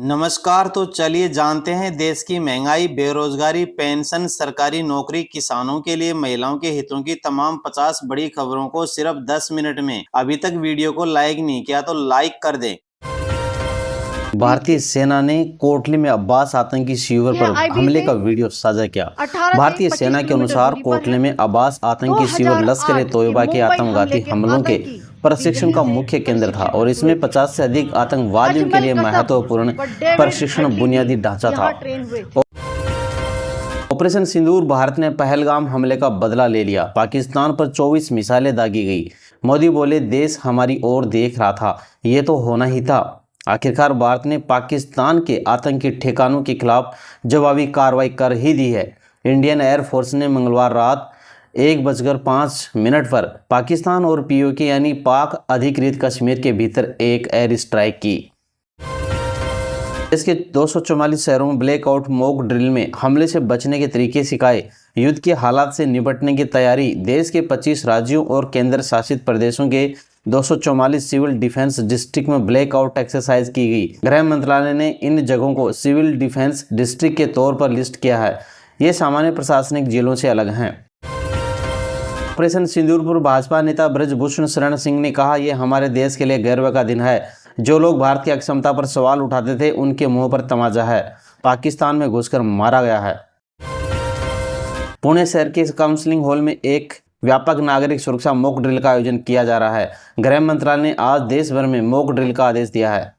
नमस्कार। तो चलिए जानते हैं देश की महंगाई, बेरोजगारी, पेंशन, सरकारी नौकरी, किसानों के लिए महिलाओं के हितों की तमाम 50 बड़ी खबरों को सिर्फ 10 मिनट में। अभी तक वीडियो को लाइक नहीं किया तो लाइक कर दें। भारतीय सेना ने कोटली में अब्बास आतंकी शिविर पर हमले का वीडियो साझा किया। भारतीय सेना के अनुसार कोटली में अब्बास आतंकी शिविर लश्कर-ए-तोयबा के आतंकवादी हमलों के प्रशिक्षण का मुख्य केंद्र था और इसमें 50 से अधिक आतंकवादियों के लिए महत्वपूर्ण प्रशिक्षण बुनियादी ढांचा था। ऑपरेशन सिंदूर, भारत ने पहलगाम हमले का बदला ले लिया। पाकिस्तान पर 24 मिसाइलें दागी गई। मोदी बोले, देश हमारी ओर देख रहा था, ये तो होना ही था। आखिरकार भारत ने पाकिस्तान के आतंकी ठिकानों के खिलाफ जवाबी कार्रवाई कर ही दी है। इंडियन एयरफोर्स ने मंगलवार रात 1:05 पर पाकिस्तान और पीओके यानी पाक अधिकृत कश्मीर के भीतर एक एयर स्ट्राइक की। इसके 244 शहरों में ब्लैकआउट मॉक ड्रिल में हमले से बचने के तरीके सिखाए। युद्ध के हालात से निपटने की तैयारी। देश के 25 राज्यों और केंद्र शासित प्रदेशों के 244 सिविल डिफेंस डिस्ट्रिक्ट में ब्लैकआउट एक्सरसाइज की गई। गृह मंत्रालय ने इन जगहों को सिविल डिफेंस डिस्ट्रिक्ट के तौर पर लिस्ट किया है। ये सामान्य प्रशासनिक जेलों से अलग हैं। ऑपरेशन सिंदूर पर भाजपा नेता ब्रजभूषण शरण सिंह ने कहा, यह हमारे देश के लिए गर्व का दिन है। जो लोग भारत की अक्षमता पर सवाल उठाते थे, उनके मुंह पर तमाचा है। पाकिस्तान में घुसकर मारा गया है। पुणे शहर के काउंसलिंग हॉल में एक व्यापक नागरिक सुरक्षा मॉक ड्रिल का आयोजन किया जा रहा है। गृह मंत्रालय ने आज देश भर में मॉक ड्रिल का आदेश दिया है।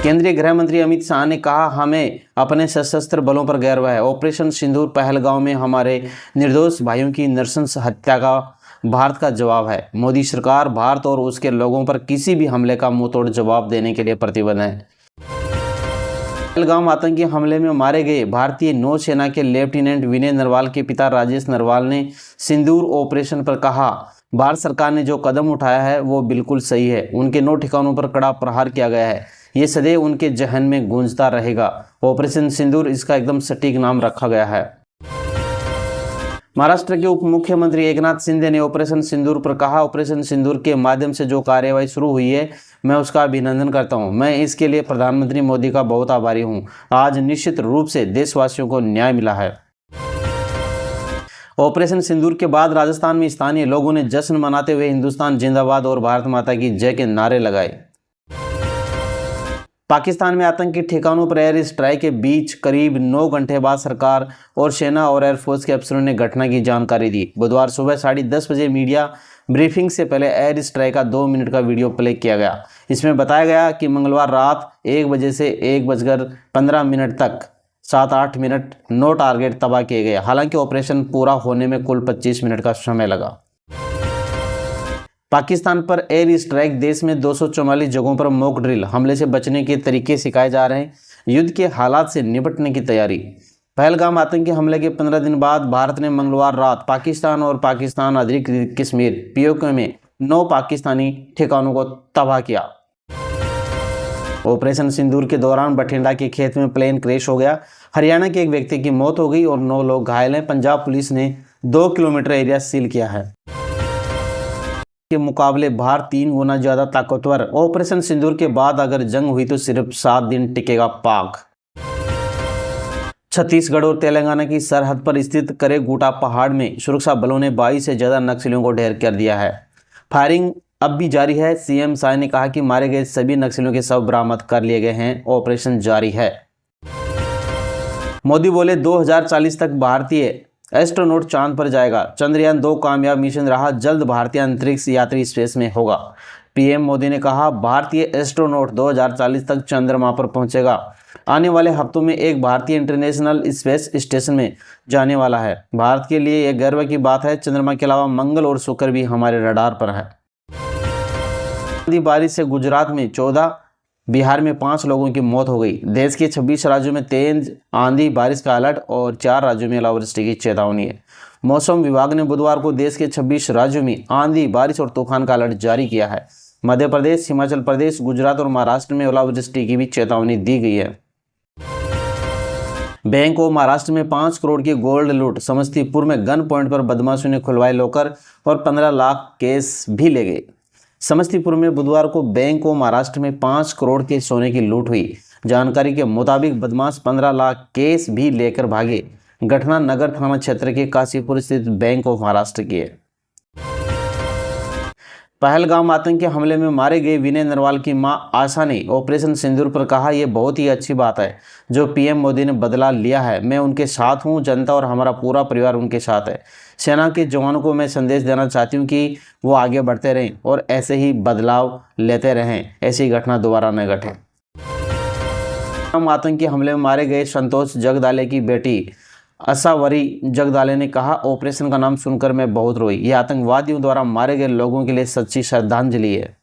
केंद्रीय गृह मंत्री अमित शाह ने कहा, हमें अपने सशस्त्र बलों पर गर्व है। ऑपरेशन सिंदूर पहलगाम में हमारे निर्दोष भाइयों की नृशंस हत्या का भारत का जवाब है। मोदी सरकार भारत और उसके लोगों पर किसी भी हमले का मुंहतोड़ जवाब देने के लिए प्रतिबद्ध है। पहलगाम आतंकी हमले में मारे गए भारतीय नौसेना के लेफ्टिनेंट विनय नरवाल के पिता राजेश नरवाल ने सिंदूर ऑपरेशन पर कहा, भारत सरकार ने जो कदम उठाया है वो बिल्कुल सही है। उनके 9 ठिकानों पर कड़ा प्रहार किया गया है। ये सदैव उनके जहन में गूंजता रहेगा। ऑपरेशन सिंदूर इसका एकदम सटीक नाम रखा गया है। महाराष्ट्र के उप मुख्यमंत्री एकनाथ शिंदे ने ऑपरेशन सिंदूर पर कहा, ऑपरेशन सिंदूर के माध्यम से जो कार्यवाही शुरू हुई है, मैं उसका अभिनंदन करता हूं। मैं इसके लिए प्रधानमंत्री मोदी का बहुत आभारी हूं। आज निश्चित रूप से देशवासियों को न्याय मिला है। ऑपरेशन सिंदूर के बाद राजस्थान में स्थानीय लोगों ने जश्न मनाते हुए हिंदुस्तान जिंदाबाद और भारत माता की जय के नारे लगाए। पाकिस्तान में आतंकी ठिकानों पर एयर स्ट्राइक के बीच करीब 9 घंटे बाद सरकार और सेना और एयरफोर्स के अफसरों ने घटना की जानकारी दी। बुधवार सुबह 10:30 बजे मीडिया ब्रीफिंग से पहले एयर स्ट्राइक का 2 मिनट का वीडियो प्ले किया गया। इसमें बताया गया कि मंगलवार रात 1 बजे से 1:15 तक 7-8 मिनट 9 टारगेट तबाह किए गए। हालांकि ऑपरेशन पूरा होने में कुल 25 मिनट का समय लगा। पाकिस्तान पर एयर स्ट्राइक। देश में 244 जगहों पर मॉक ड्रिल हमले से बचने के तरीके सिखाए जा रहे हैं। युद्ध के हालात से निपटने की तैयारी। पहलगाम आतंकी हमले के 15 दिन बाद भारत ने मंगलवार रात पाकिस्तान और पाकिस्तान अधिकृत कश्मीर पीओके में 9 पाकिस्तानी ठिकानों को तबाह किया। ऑपरेशन सिंदूर के दौरान बठिंडा के खेत में प्लेन क्रैश हो गया। हरियाणा के एक व्यक्ति की मौत हो गई और 9 लोग घायल हैं। पंजाब पुलिस ने 2 किलोमीटर एरिया सील किया है। के मुकाबले भारत 3 गुना ज्यादा ताकतवर। ऑपरेशन सिंदूर के बाद अगर जंग हुई तो सिर्फ 7 दिन टिकेगा पाक। छत्तीसगढ़ और तेलंगाना की सरहद पर स्थित करेगुटा पहाड़ में सुरक्षा बलों ने 22 से ज्यादा नक्सलियों को ढेर कर दिया है। फायरिंग अब भी जारी है। सीएम शाह ने कहा कि मारे गए सभी नक्सलियों के शव बरामद कर लिए गए हैं। ऑपरेशन जारी है। मोदी बोले, 2040 तक भारतीय एस्ट्रोनॉट चांद पर जाएगा। चंद्रयान 2 कामयाब मिशन रहा। जल्द भारतीय अंतरिक्ष यात्री स्पेस में होगा। पीएम मोदी ने कहा, भारतीय एस्ट्रोनॉट 2040 तक चंद्रमा पर पहुंचेगा। आने वाले हफ्तों में एक भारतीय इंटरनेशनल स्पेस स्टेशन में जाने वाला है। भारत के लिए यह गर्व की बात है। चंद्रमा के अलावा मंगल और शुक्र भी हमारे रडार पर है। बारिश से गुजरात में 14, बिहार में 5 लोगों की मौत हो गई। देश के 26 राज्यों में तेज आंधी बारिश का अलर्ट और 4 राज्यों में ओलावृष्टि की चेतावनी है। मौसम विभाग ने बुधवार को देश के 26 राज्यों में आंधी बारिश और तूफान का अलर्ट जारी किया है। मध्य प्रदेश, हिमाचल प्रदेश, गुजरात और महाराष्ट्र में ओलावृष्टि की भी चेतावनी दी गई है। बैंक ऑफ महाराष्ट्र में 5 करोड़ की गोल्ड लूट। समस्तीपुर में गन पॉइंट पर बदमाशों ने खुलवाए लॉकर और 15 लाख कैश भी ले गए। समस्तीपुर में बुधवार को बैंक व महाराष्ट्र में 5 करोड़ के सोने की लूट हुई। जानकारी के मुताबिक बदमाश 15 लाख केस भी लेकर भागे। घटना नगर थाना क्षेत्र के काशीपुर स्थित बैंक ऑफ महाराष्ट्र की है। पहलगाम आतंकी हमले में मारे गए विनय नरवाल की मां आशा ने ऑपरेशन सिंदूर पर कहा, यह बहुत ही अच्छी बात है जो पीएम मोदी ने बदला लिया है। मैं उनके साथ हूं, जनता और हमारा पूरा परिवार उनके साथ है। सेना के जवानों को मैं संदेश देना चाहती हूं कि वो आगे बढ़ते रहें और ऐसे ही बदलाव लेते रहें, ऐसी घटना दोबारा न घटे। आतंकी हमले में मारे गए संतोष जगदाले की बेटी असावरी जगदाले ने कहा, ऑपरेशन का नाम सुनकर मैं बहुत रोई। यह आतंकवादियों द्वारा मारे गए लोगों के लिए सच्ची श्रद्धांजलि है।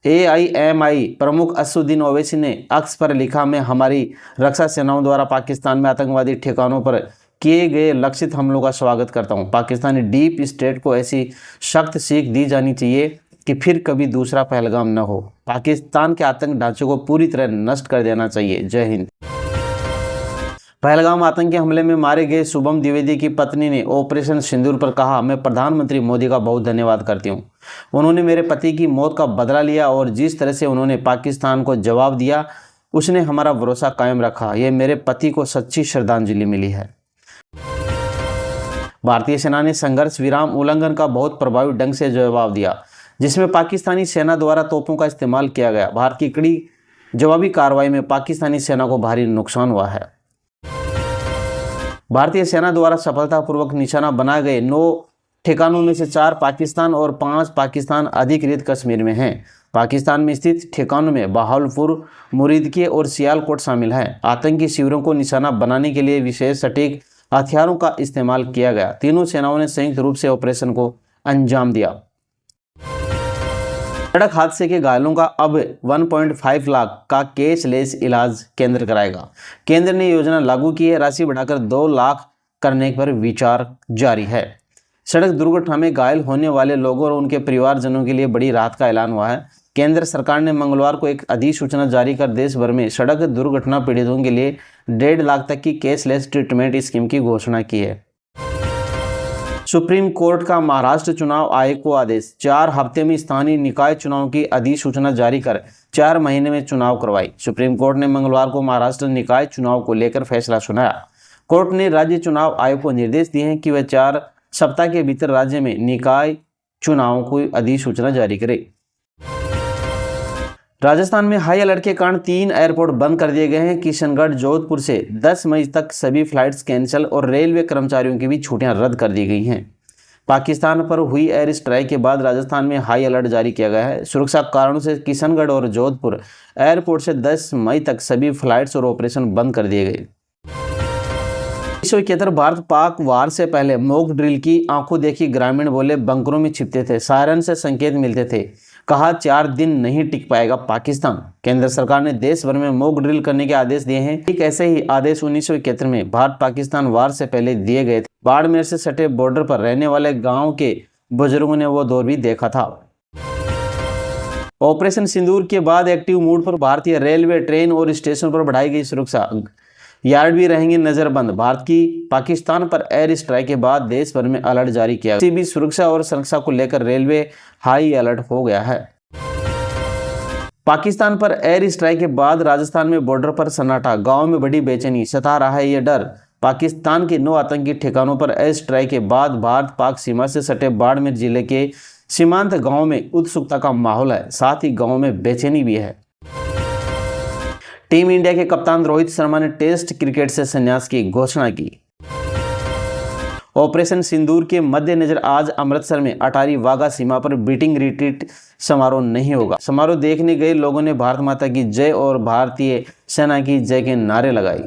AIMI प्रमुख असदुद्दीन ओवैसी ने एक्स पर लिखा, मैं हमारी रक्षा सेनाओं द्वारा पाकिस्तान में आतंकवादी ठिकानों पर किए गए लक्षित हमलों का स्वागत करता हूं। पाकिस्तानी डीप स्टेट को ऐसी सख्त सीख दी जानी चाहिए कि फिर कभी दूसरा पहलगाम न हो। पाकिस्तान के आतंक ढांचे को पूरी तरह नष्ट कर देना चाहिए। जय हिंद। पहलगाम आतंकी हमले में मारे गए शुभम द्विवेदी की पत्नी ने ऑपरेशन सिंदूर पर कहा, मैं प्रधानमंत्री मोदी का बहुत धन्यवाद करती हूं। उन्होंने मेरे पति की मौत का बदला लिया और जिस तरह से उन्होंने पाकिस्तान को जवाब दिया, उसने हमारा भरोसा कायम रखा। यह मेरे पति को सच्ची श्रद्धांजलि मिली है। भारतीय सेना ने संघर्ष विराम उल्लंघन का बहुत प्रभावी ढंग से जवाब दिया, जिसमें पाकिस्तानी सेना द्वारा तोपों का इस्तेमाल किया गया। भारत की कड़ी जवाबी कार्रवाई में पाकिस्तानी सेना को भारी नुकसान हुआ है। भारतीय सेना द्वारा सफलतापूर्वक निशाना बनाए गए 9 ठिकानों में से 4 पाकिस्तान और 5 पाकिस्तान अधिकृत कश्मीर में हैं। पाकिस्तान में स्थित ठिकानों में बहावलपुर, मुरीदके और सियालकोट शामिल हैं। आतंकी शिविरों को निशाना बनाने के लिए विशेष सटीक हथियारों का इस्तेमाल किया गया। तीनों सेनाओं ने संयुक्त रूप से ऑपरेशन को अंजाम दिया। सड़क हादसे के घायलों का अब 1.5 लाख का कैशलेस इलाज केंद्र कराएगा। केंद्र ने योजना लागू की है। राशि बढ़ाकर 2 लाख करने पर विचार जारी है। सड़क दुर्घटना में घायल होने वाले लोगों और उनके परिवारजनों के लिए बड़ी राहत का ऐलान हुआ है। केंद्र सरकार ने मंगलवार को एक अधिसूचना जारी कर देश भर में सड़क दुर्घटना पीड़ितों के लिए 1.5 लाख तक की कैशलेस ट्रीटमेंट स्कीम की घोषणा की है। सुप्रीम कोर्ट का महाराष्ट्र चुनाव आयोग को आदेश। 4 हफ्ते में स्थानीय निकाय चुनाव की अधिसूचना जारी कर 4 महीने में चुनाव करवाई। सुप्रीम कोर्ट ने मंगलवार को महाराष्ट्र निकाय चुनाव को लेकर फैसला सुनाया। कोर्ट ने राज्य चुनाव आयोग को निर्देश दिए हैं कि वह 4 सप्ताह के भीतर राज्य में निकाय चुनाव की अधिसूचना जारी करे। राजस्थान में हाई अलर्ट के कारण 3 एयरपोर्ट बंद कर दिए गए हैं। किशनगढ़, जोधपुर से 10 मई तक सभी फ्लाइट्स कैंसिल और रेलवे कर्मचारियों की भी छुट्टियां रद्द कर दी गई हैं। पाकिस्तान पर हुई एयर स्ट्राइक के बाद राजस्थान में हाई अलर्ट जारी किया गया है। सुरक्षा कारणों से किशनगढ़ और जोधपुर एयरपोर्ट से 10 मई तक सभी फ्लाइट्स और ऑपरेशन बंद कर दिए गए। 1971 भारत पाक वार से पहले मॉक ड्रिल की आंखों देखी। ग्रामीण बोले, बंकरों में छिपते थे, सायरन से संकेत मिलते थे। कहा 4 दिन नहीं टिक पाएगा पाकिस्तान। केंद्र सरकार ने देश भर में मॉक ड्रिल करने के आदेश दिए हैं। एक ऐसे ही आदेश 1971 में भारत पाकिस्तान वार से पहले दिए गए थे। बाड़मेर से सटे बॉर्डर पर रहने वाले गांव के बुजुर्गों ने वो दौर भी देखा था। ऑपरेशन सिंदूर के बाद एक्टिव मोड पर भारतीय रेलवे, ट्रेन और स्टेशन पर बढ़ाई गई सुरक्षा। यार्ड भी रहेंगे नजरबंद। भारत की पाकिस्तान पर एयर स्ट्राइक के बाद देश भर में अलर्ट जारी किया। किसी भी सुरक्षा और सुरक्षा को लेकर रेलवे हाई अलर्ट हो गया है। पाकिस्तान पर एयर स्ट्राइक के बाद राजस्थान में बॉर्डर पर सन्नाटा। गांव में बड़ी बेचैनी, सता रहा है ये डर। पाकिस्तान के 9 आतंकी ठिकानों पर एयर स्ट्राइक के बाद भारत पाक सीमा से सटे बाड़मेर जिले के सीमांत गाँव में उत्सुकता का माहौल है, साथ ही गाँव में बेचैनी भी है। टीम इंडिया के कप्तान रोहित शर्मा ने टेस्ट क्रिकेट से संन्यास की घोषणा की। ऑपरेशन सिंदूर के मद्देनजर आज अमृतसर में अटारी वाघा सीमा पर बीटिंग रिट्रीट समारोह नहीं होगा। समारोह देखने गए लोगों ने भारत माता की जय और भारतीय सेना की जय के नारे लगाए।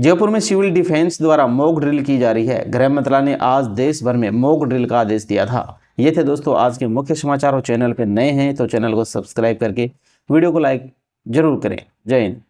जयपुर में सिविल डिफेंस द्वारा मॉक ड्रिल की जा रही है। गृह मंत्रालय ने आज देश भर में मॉक ड्रिल का आदेश दिया था। ये थे दोस्तों आज के मुख्य समाचार। और चैनल पर नए हैं तो चैनल को सब्सक्राइब करके वीडियो को लाइक जरूर करें। जय हिंद।